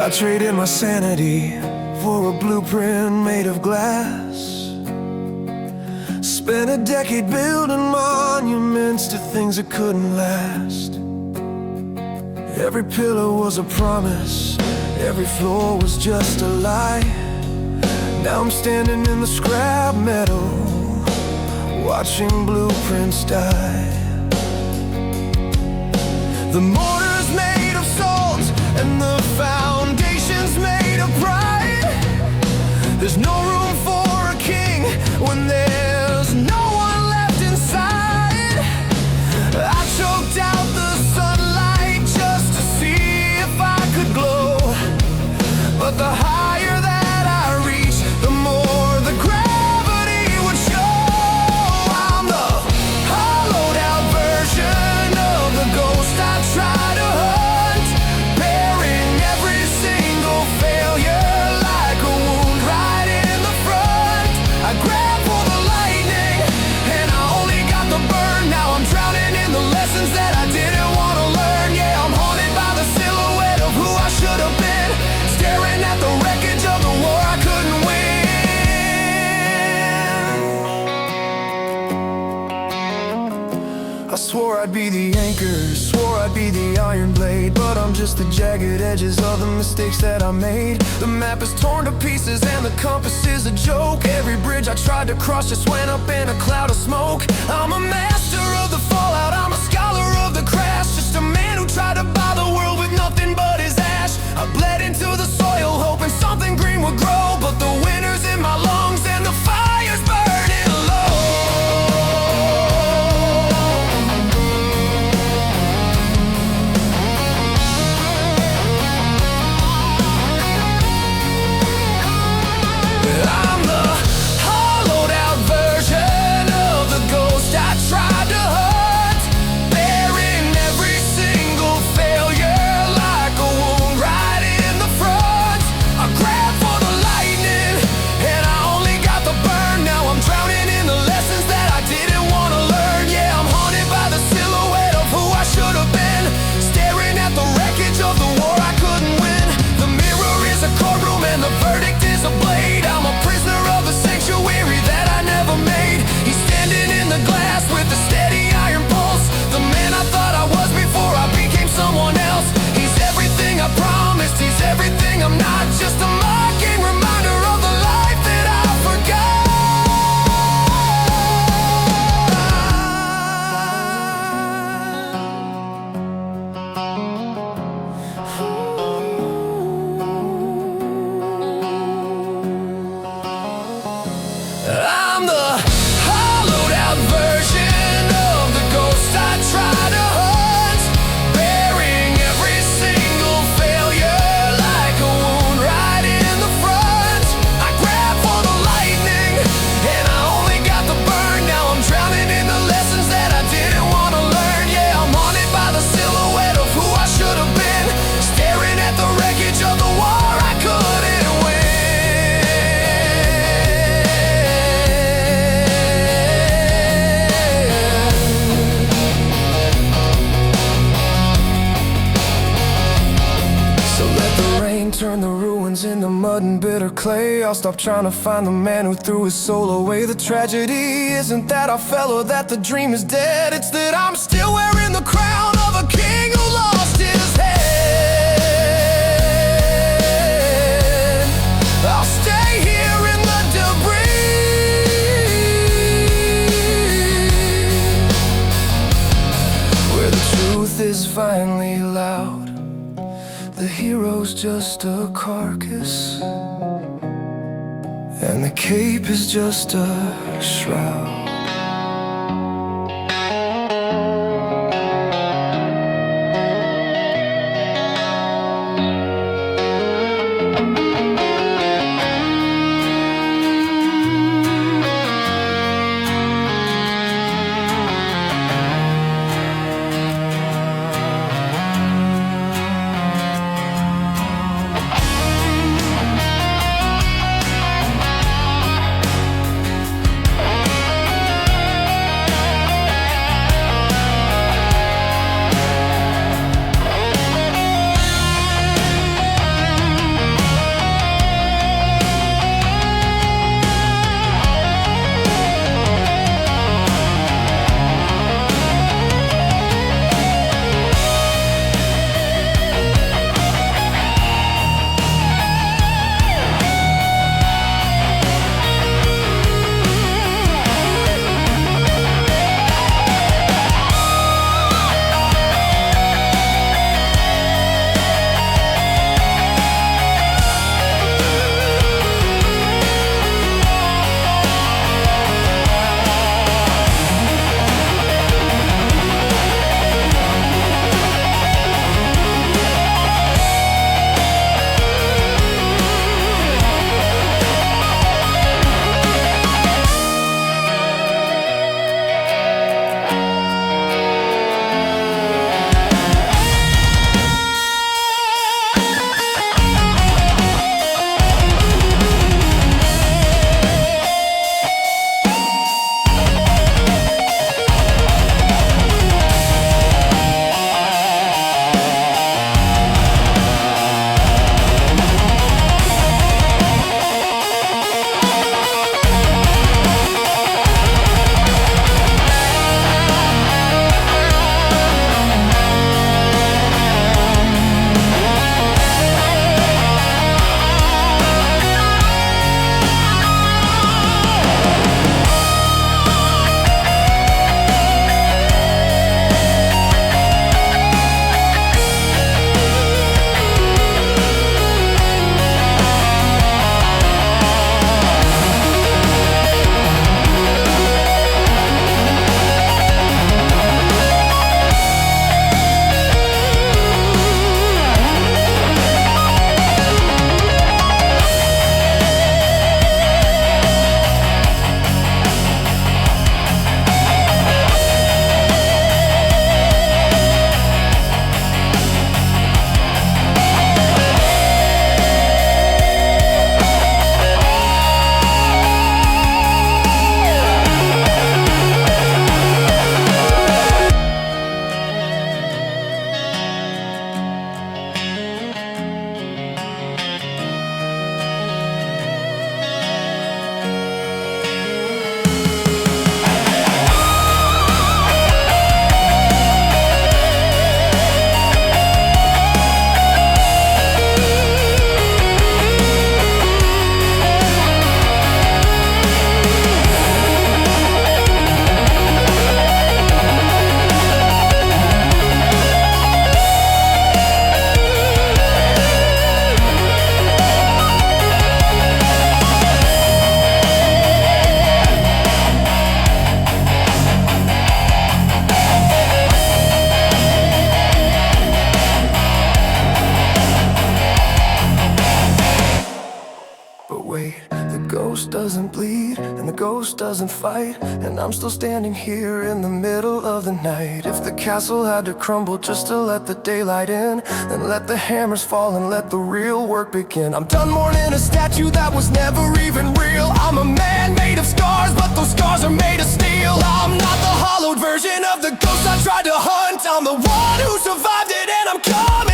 I traded my sanity for a blueprint made of glass. Spent a decade building monuments to things that couldn't last. Every pillar was a promise, every floor was just a lie. Now I'm standing in the scrap metal, watching blueprints die. The mortar's made of salt and the foundation's made of pride. There's no room for a king when there's no one left inside. I choked out the sunlight just to see if I could glow, but the higher that I reach, the more the gravity would show. I'm the hollowed out version of the ghost I try to hunt, bearing every single failure like a wound right in the front. I grabbed for the lightning and I only got the burn. Now I'm drowning in the lessons that I didn't want to learn. Yeah, I'm haunted by the silhouette of who I should have been, staring at the wreckage of the war I couldn't win. I swore I'd be the anchor, swore I'd be the iron blade, but I'm just the jagged edges of the mistakes that I made. The map is torn to pieces and the compass is a joke. Every bridge I tried to cross just went up in a cloud of smoke. I'm a master of the fallout, I'm a scholar of the crash, just a man who tried to buy the world with nothing but his ash. I bled into the soil hoping something green would grow, but the winter's in my lungs and the fire's burning low. I'm the hollowed out version of the ghost I tried to hunt, bearing every single failure like a wound right in the front. I grabbed for the lightning and I only got the burn. Now I'm drowning in the lessons that I didn't want to learn. Yeah, I'm haunted by the silhouette of who I should have been, staring at the wreckage of the war I couldn't win. The mirror is a courtroom and the verdict is a blade. I'm a prisoner of the sanctuary that I never made. He's standing in the glass with a steady iron pulse, the man I thought I was before I became someone else. He's everything I promised, he's everything I'm not, just a mocking reminder of the life that I forgot. I'm the hollowed out version of the ghost I try to hunt, bearing every single failure like a wound right in the front. I grabbed for the lightning and I only got the burn. Now I'm drowning in the lessons that I didn't want to learn. Yeah, I'm haunted by the silhouette of who I should have been, staring at the wreckage of the war I couldn't win. So let the rain turn the ruins into mud and bitter clay. I'll stop trying to find the man who threw his soul away. The tragedy isn't that I fell or that the dream is dead, it's that I'm still wearing the crown of a king who lost his head. I'll stay here in the debris, where the truth is finally loud. The hero's just a carcass, and the cape is just a shroud. wait. The ghost doesn't bleed, and the ghost doesn't fight, and I'm still standing here in the middle of the night. If the castle had to crumble just to let the daylight in, then let the hammers fall and let the real work begin. I'm done mourning a statue that was never even real. I'm a man made of scars, but those scars are made of steel. I'm not the hollowed version of the ghost I tried to hunt. I'm the one who survived it, and I'm coming.